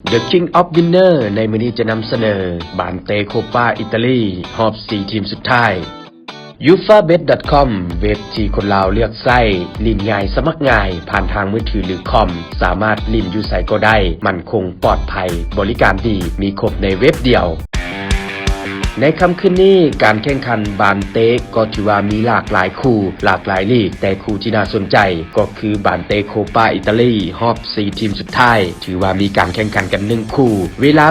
The King of Winner ในมื้อนี้จะนำเสนอบานเตโคปาอิตาลีรอบ4ทีมสุดท้าย UFABet.com เว็บที่คนลาวเลือกใช้ลิ้นง่ายสมัครง่ายผ่านทางมือถือหรือคอมสามารถลิ้นอยู่ไสก็ได้มั่นคงปลอดภัยบริการดีมีครบในเว็บเดียวในค่ำคืนนี้การแข่งขันบานเตก็ถือว่ามีหลากหลายคู่หลากหลายลีกแต่คู่ที่น่าสนใจก็คือบานเตโคปาอิตาลีรอบ4ทีมสุดท้ายถือว่ามีการแข่งขันกัน1คู่เวลา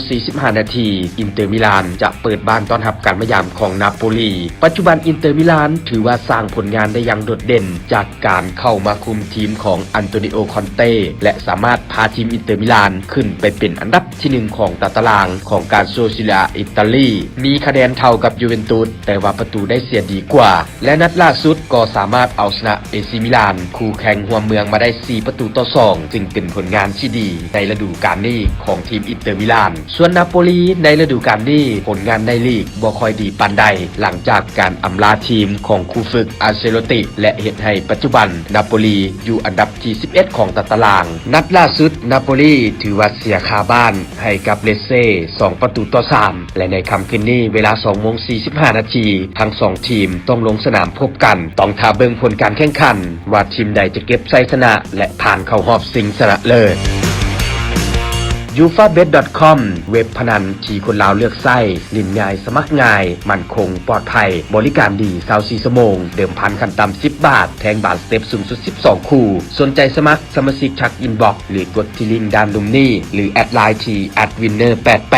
2:45 นาทีอินเตอร์มิลานจะเปิดบ้านต้อนรับการมายามของนาโปลีปัจจุบันอินเตอร์มิลานถือว่าสร้างผลงานได้อย่างโดดเด่นจากการเข้ามาคุมทีมของอันโตนิโอคอนเต้และสามารถพาทีมอินเตอร์มิลานขึ้นไปเป็นอันดับที่1ของตารางของการโซซิลาอิตาลีมีคะแนนเท่ากับยูเวนตุสแต่ว่าประตูได้เสียดีกว่าและนัดล่าสุดก็สามารถเอาชนะเอซิมิลานคู่แข่งหัวเมืองมาได้4ประตูต่อ2จึงเป็นผลงานที่ดีในฤดูกาลนี้ของทีมอินเตอร์มิลานส่วนนาโปลีในฤดูกาลนี้ผลงานในลีกบ่ค่อยดีปานใดหลังจากการอำลาทีมของครูฝึกอัลเชโลติและเฮ็ดให้ปัจจุบันนาโปลีอยู่อันดับที่11ของตารางนัดล่าสุดนาโปลีถือว่าเสียคาบ้านให้กับเลเซ่2ประตูต่อ3และในค่ำคืนนี้เวลา 2:45 นาทีทั้ง2ทีมต้องลงสนามพบกันต้องท่าเบิ่งผลการแข่งขันว่าทีมใดจะเก็บชัยชนะและผ่านเข้ารอบชิงชนะเลิศ UFABet.com เว็บพนันที่คนลาวเลือกใช้ลิ้นง่ายสมัครง่ายมั่นคงปลอดภัยบริการดี24ชั่วโมงเดิมพันขั้นต่ำ10 บาทแทงบาทสเต็ปสูงสุด12คู่สนใจสมัครสมาชิกทักอินบ็อกซ์หรือกดที่ลิงก์ด้านลุ่มนี้หรือแอดไลน์ที่ @winner88